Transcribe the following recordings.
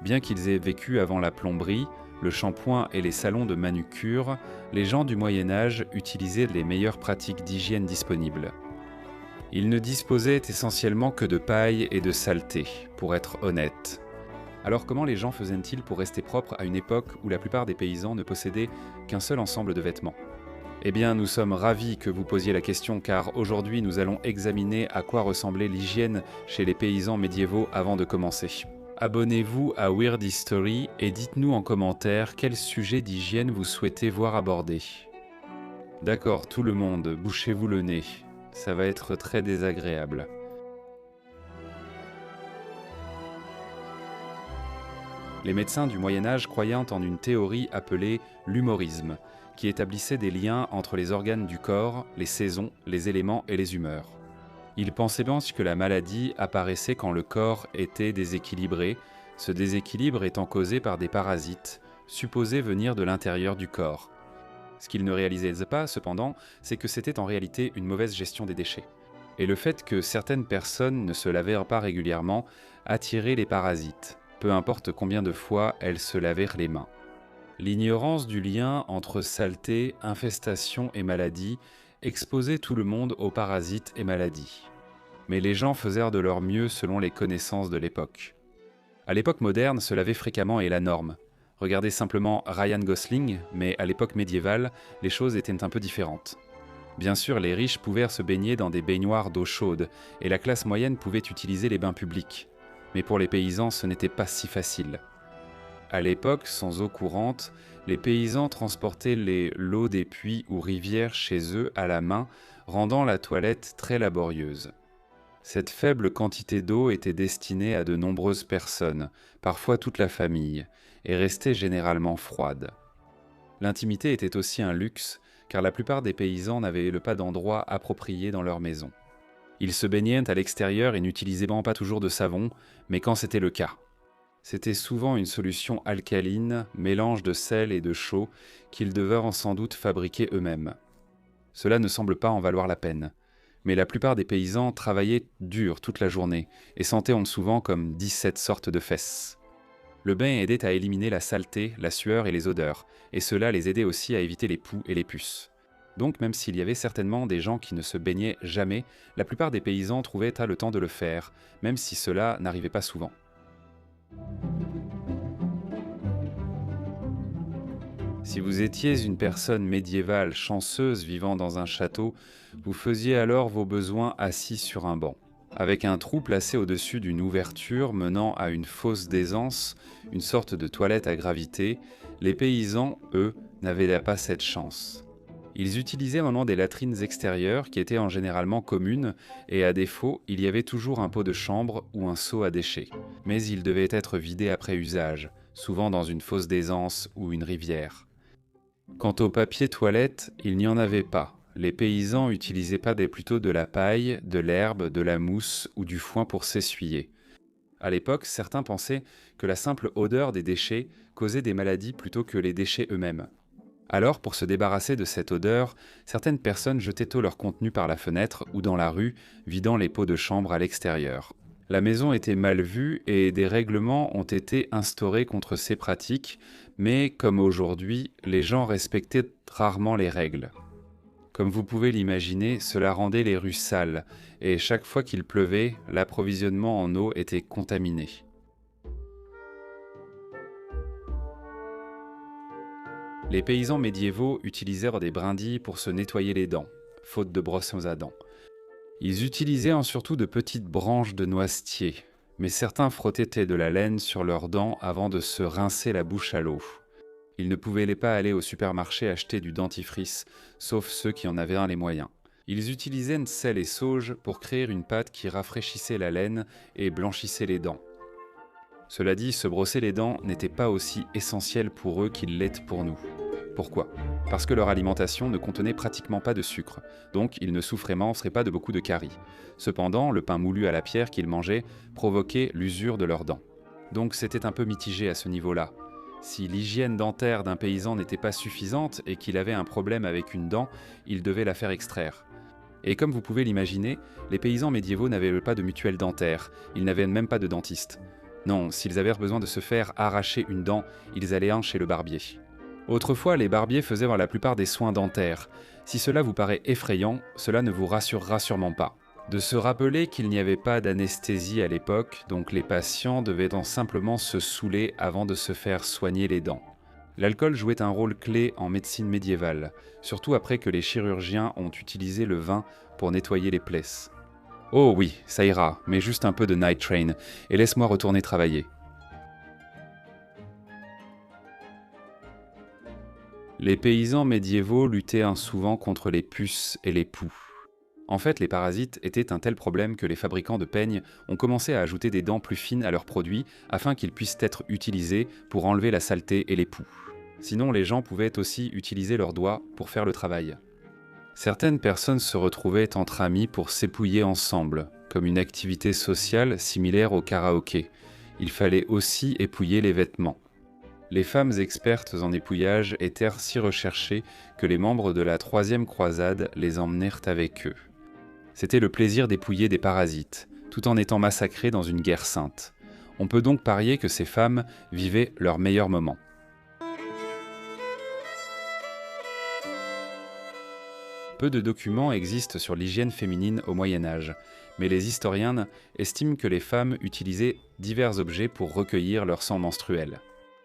Bien qu'ils aient vécu avant la plomberie, le shampoing et les salons de manucure, les gens du Moyen Âge utilisaient les meilleures pratiques d'hygiène disponibles. Ils ne disposaient essentiellement que de paille et de saleté, pour être honnêtes. Alors comment les gens faisaient-ils pour rester propres à une époque où la plupart des paysans ne possédaient qu'un seul ensemble de vêtements ? Eh bien, nous sommes ravis que vous posiez la question car aujourd'hui nous allons examiner à quoi ressemblait l'hygiène chez les paysans médiévaux avant de commencer. Abonnez-vous à Weird History et dites-nous en commentaire quel sujet d'hygiène vous souhaitez voir abordé. D'accord, tout le monde, bouchez-vous le nez. Ça va être très désagréable. Les médecins du Moyen-Âge croyaient en une théorie appelée l'humorisme, qui établissait des liens entre les organes du corps, les saisons, les éléments et les humeurs. Ils pensaient bien que la maladie apparaissait quand le corps était déséquilibré, ce déséquilibre étant causé par des parasites, supposés venir de l'intérieur du corps. Ce qu'ils ne réalisaient pas, cependant, c'est que c'était en réalité une mauvaise gestion des déchets. Et le fait que certaines personnes ne se lavaient pas régulièrement attirait les parasites, peu importe combien de fois elles se lavèrent les mains. L'ignorance du lien entre saleté, infestation et maladie exposait tout le monde aux parasites et maladies. Mais les gens faisaient de leur mieux selon les connaissances de l'époque. À l'époque moderne, se laver fréquemment est la norme. Regardez simplement Ryan Gosling, mais à l'époque médiévale, les choses étaient un peu différentes. Bien sûr, les riches pouvaient se baigner dans des baignoires d'eau chaude, et la classe moyenne pouvait utiliser les bains publics. Mais pour les paysans, ce n'était pas si facile. À l'époque, sans eau courante, les paysans transportaient l'eau des puits ou rivières chez eux à la main, rendant la toilette très laborieuse. Cette faible quantité d'eau était destinée à de nombreuses personnes, parfois toute la famille, et restait généralement froide. L'intimité était aussi un luxe, car la plupart des paysans n'avaient pas d'endroit approprié dans leur maison. Ils se baignaient à l'extérieur et n'utilisaient pas toujours de savon, mais quand c'était le cas. C'était souvent une solution alcaline, mélange de sel et de chaux, qu'ils devaient sans doute fabriquer eux-mêmes. Cela ne semble pas en valoir la peine, mais la plupart des paysans travaillaient dur toute la journée et sentaient souvent comme 17 sortes de fesses. Le bain aidait à éliminer la saleté, la sueur et les odeurs, et cela les aidait aussi à éviter les poux et les puces. Donc même s'il y avait certainement des gens qui ne se baignaient jamais, la plupart des paysans trouvaient le temps de le faire, même si cela n'arrivait pas souvent. Si vous étiez une personne médiévale chanceuse vivant dans un château, vous faisiez alors vos besoins assis sur un banc. Avec un trou placé au-dessus d'une ouverture menant à une fosse d'aisance, une sorte de toilette à gravité, les paysans, eux, n'avaient pas cette chance. Ils utilisaient maintenant des latrines extérieures qui étaient généralement communes et à défaut, il y avait toujours un pot de chambre ou un seau à déchets. Mais ils devaient être vidés après usage, souvent dans une fosse d'aisance ou une rivière. Quant au papier toilette, il n'y en avait pas. Les paysans utilisaient plutôt de la paille, de l'herbe, de la mousse ou du foin pour s'essuyer. À l'époque, certains pensaient que la simple odeur des déchets causait des maladies plutôt que les déchets eux-mêmes. Alors, pour se débarrasser de cette odeur, certaines personnes jetaient tôt leur contenu par la fenêtre ou dans la rue, vidant les pots de chambre à l'extérieur. La maison était mal vue et des règlements ont été instaurés contre ces pratiques, mais comme aujourd'hui, les gens respectaient rarement les règles. Comme vous pouvez l'imaginer, cela rendait les rues sales, et chaque fois qu'il pleuvait, l'approvisionnement en eau était contaminé. Les paysans médiévaux utilisèrent des brindilles pour se nettoyer les dents, faute de brosses à dents. Ils utilisaient surtout de petites branches de noisetier, mais certains frottaient de la laine sur leurs dents avant de se rincer la bouche à l'eau. Ils ne pouvaient pas aller au supermarché acheter du dentifrice, sauf ceux qui en avaient les moyens. Ils utilisaient sel et sauge pour créer une pâte qui rafraîchissait la laine et blanchissait les dents. Cela dit, se brosser les dents n'était pas aussi essentiel pour eux qu'il l'est pour nous. Pourquoi ? Parce que leur alimentation ne contenait pratiquement pas de sucre, donc ils ne souffraient pas de beaucoup de caries. Cependant, le pain moulu à la pierre qu'ils mangeaient provoquait l'usure de leurs dents. Donc c'était un peu mitigé à ce niveau-là. Si l'hygiène dentaire d'un paysan n'était pas suffisante et qu'il avait un problème avec une dent, il devait la faire extraire. Et comme vous pouvez l'imaginer, les paysans médiévaux n'avaient pas de mutuelle dentaire, ils n'avaient même pas de dentiste. Non, s'ils avaient besoin de se faire arracher une dent, ils allaient chez le barbier. Autrefois, les barbiers faisaient la plupart des soins dentaires. Si cela vous paraît effrayant, cela ne vous rassurera sûrement pas. De se rappeler qu'il n'y avait pas d'anesthésie à l'époque, donc les patients devaient simplement se saouler avant de se faire soigner les dents. L'alcool jouait un rôle clé en médecine médiévale, surtout après que les chirurgiens ont utilisé le vin pour nettoyer les plaies. Oh oui, ça ira, mais juste un peu de Night Train, et laisse-moi retourner travailler. Les paysans médiévaux luttaient souvent contre les puces et les poux. En fait, les parasites étaient un tel problème que les fabricants de peignes ont commencé à ajouter des dents plus fines à leurs produits afin qu'ils puissent être utilisés pour enlever la saleté et les poux. Sinon, les gens pouvaient aussi utiliser leurs doigts pour faire le travail. Certaines personnes se retrouvaient entre amis pour s'épouiller ensemble, comme une activité sociale similaire au karaoké. Il fallait aussi épouiller les vêtements. Les femmes expertes en épouillage étaient si recherchées que les membres de la troisième croisade les emmenèrent avec eux. C'était le plaisir d'épouiller des parasites, tout en étant massacrés dans une guerre sainte. On peut donc parier que ces femmes vivaient leur meilleur moment. Peu de documents existent sur l'hygiène féminine au Moyen-Âge, mais les historiens estiment que les femmes utilisaient divers objets pour recueillir leur sang menstruel.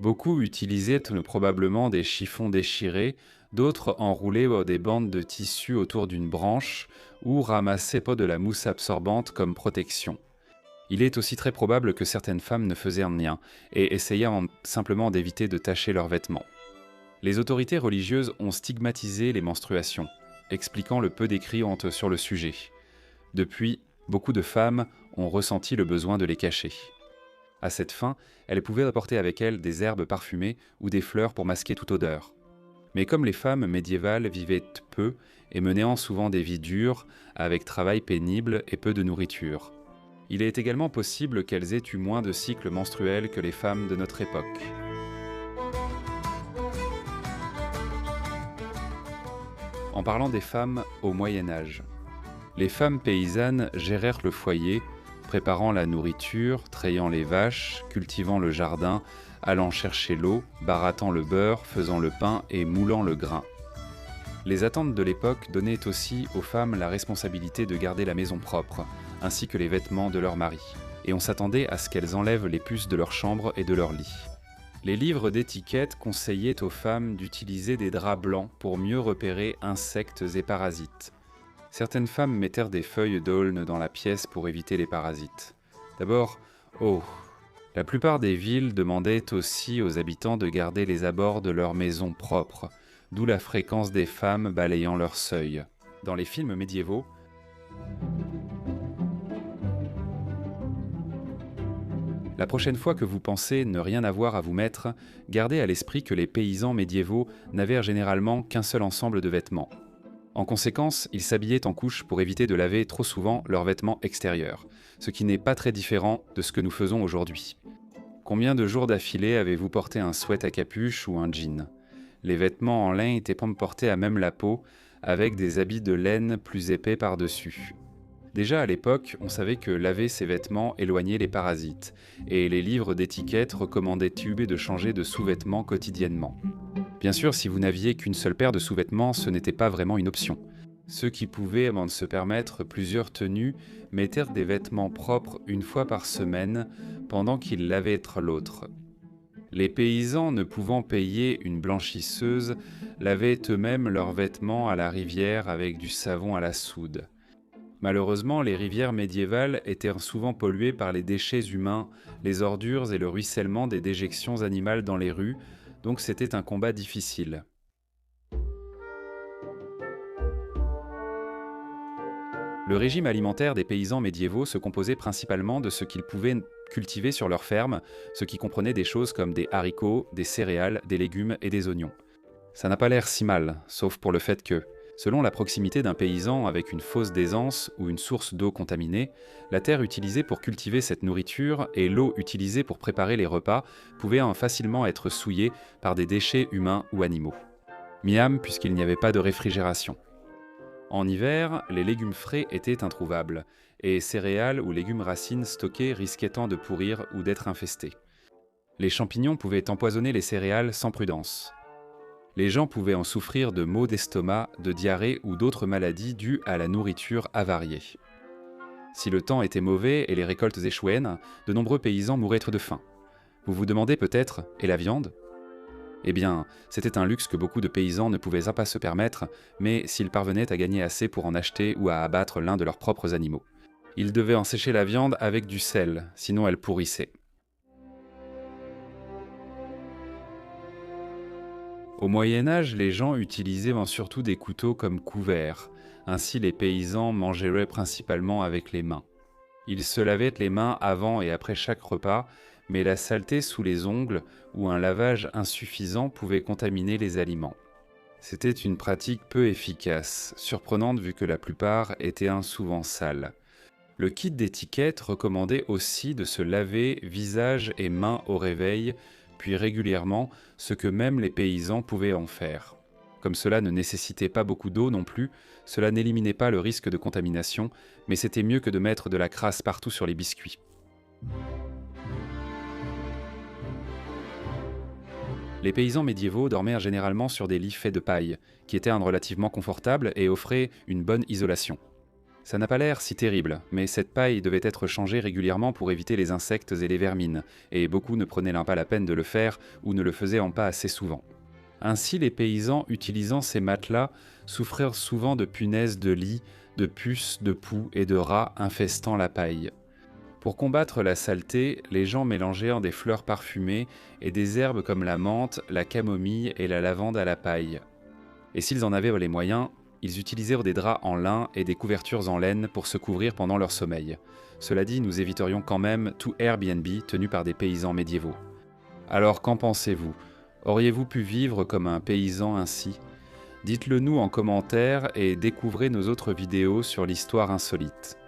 Beaucoup utilisaient probablement des chiffons déchirés, d'autres enroulaient des bandes de tissu autour d'une branche ou ramassaient de la mousse absorbante comme protection. Il est aussi très probable que certaines femmes ne faisaient rien et essayaient simplement d'éviter de tacher leurs vêtements. Les autorités religieuses ont stigmatisé les menstruations, expliquant le peu d'écrits sur le sujet. Depuis, beaucoup de femmes ont ressenti le besoin de les cacher. À cette fin, elles pouvaient apporter avec elles des herbes parfumées ou des fleurs pour masquer toute odeur. Mais comme les femmes médiévales vivaient peu et menaient souvent des vies dures, avec travail pénible et peu de nourriture, il est également possible qu'elles aient eu moins de cycles menstruels que les femmes de notre époque. En parlant des femmes au Moyen-Âge, les femmes paysannes gérèrent le foyer, préparant la nourriture, trayant les vaches, cultivant le jardin, allant chercher l'eau, barattant le beurre, faisant le pain et moulant le grain. Les attentes de l'époque donnaient aussi aux femmes la responsabilité de garder la maison propre, ainsi que les vêtements de leur mari, et on s'attendait à ce qu'elles enlèvent les puces de leur chambre et de leur lit. Les livres d'étiquette conseillaient aux femmes d'utiliser des draps blancs pour mieux repérer insectes et parasites. Certaines femmes mettèrent des feuilles d'aulne dans la pièce pour éviter les parasites. D'abord, la plupart des villes demandaient aussi aux habitants de garder les abords de leurs maisons propres, d'où la fréquence des femmes balayant leur seuil. Dans les films médiévaux, la prochaine fois que vous pensez ne rien avoir à vous mettre, gardez à l'esprit que les paysans médiévaux n'avaient généralement qu'un seul ensemble de vêtements. En conséquence, ils s'habillaient en couches pour éviter de laver trop souvent leurs vêtements extérieurs, ce qui n'est pas très différent de ce que nous faisons aujourd'hui. Combien de jours d'affilée avez-vous porté un sweat à capuche ou un jean ? Les vêtements en lin étaient portés à même la peau, avec des habits de laine plus épais par-dessus. Déjà à l'époque, on savait que laver ses vêtements éloignait les parasites, et les livres d'étiquette recommandaient de changer de sous-vêtements quotidiennement. Bien sûr, si vous n'aviez qu'une seule paire de sous-vêtements, ce n'était pas vraiment une option. Ceux qui pouvaient se permettre plusieurs tenues mettaient des vêtements propres une fois par semaine, pendant qu'ils lavaient l'autre. Les paysans, ne pouvant payer une blanchisseuse, lavaient eux-mêmes leurs vêtements à la rivière avec du savon à la soude. Malheureusement, les rivières médiévales étaient souvent polluées par les déchets humains, les ordures et le ruissellement des déjections animales dans les rues, donc c'était un combat difficile. Le régime alimentaire des paysans médiévaux se composait principalement de ce qu'ils pouvaient cultiver sur leurs fermes, ce qui comprenait des choses comme des haricots, des céréales, des légumes et des oignons. Ça n'a pas l'air si mal, sauf pour le fait que, selon la proximité d'un paysan avec une fosse d'aisance ou une source d'eau contaminée, la terre utilisée pour cultiver cette nourriture et l'eau utilisée pour préparer les repas pouvaient facilement être souillées par des déchets humains ou animaux. Miam, puisqu'il n'y avait pas de réfrigération. En hiver, les légumes frais étaient introuvables, et céréales ou légumes racines stockés risquaient tant de pourrir ou d'être infestés. Les champignons pouvaient empoisonner les céréales sans prudence. Les gens pouvaient en souffrir de maux d'estomac, de diarrhée ou d'autres maladies dues à la nourriture avariée. Si le temps était mauvais et les récoltes échouaient, de nombreux paysans mouraient de faim. Vous vous demandez peut-être, et la viande ? Eh bien, c'était un luxe que beaucoup de paysans ne pouvaient pas se permettre, mais s'ils parvenaient à gagner assez pour en acheter ou à abattre l'un de leurs propres animaux. Ils devaient en sécher la viande avec du sel, sinon elle pourrissait. Au Moyen-Âge, les gens utilisaient surtout des couteaux comme couverts. Ainsi, les paysans mangeaient principalement avec les mains. Ils se lavaient les mains avant et après chaque repas, mais la saleté sous les ongles ou un lavage insuffisant pouvait contaminer les aliments. C'était une pratique peu efficace, surprenante vu que la plupart étaient souvent sales. Le kit d'étiquette recommandait aussi de se laver visage et mains au réveil, puis régulièrement, ce que même les paysans pouvaient en faire. Comme cela ne nécessitait pas beaucoup d'eau non plus, cela n'éliminait pas le risque de contamination, mais c'était mieux que de mettre de la crasse partout sur les biscuits. Les paysans médiévaux dormaient généralement sur des lits faits de paille, qui étaient relativement confortables et offraient une bonne isolation. Ça n'a pas l'air si terrible, mais cette paille devait être changée régulièrement pour éviter les insectes et les vermines, et beaucoup ne prenaient pas la peine de le faire ou ne le faisaient pas assez souvent. Ainsi, les paysans utilisant ces matelas souffrirent souvent de punaises de lit, de puces, de poux et de rats infestant la paille. Pour combattre la saleté, les gens mélangeaient des fleurs parfumées et des herbes comme la menthe, la camomille et la lavande à la paille. Et s'ils en avaient les moyens, ils utilisèrent des draps en lin et des couvertures en laine pour se couvrir pendant leur sommeil. Cela dit, nous éviterions quand même tout Airbnb tenu par des paysans médiévaux. Alors qu'en pensez-vous ? Auriez-vous pu vivre comme un paysan ainsi ? Dites-le nous en commentaire et découvrez nos autres vidéos sur l'histoire insolite.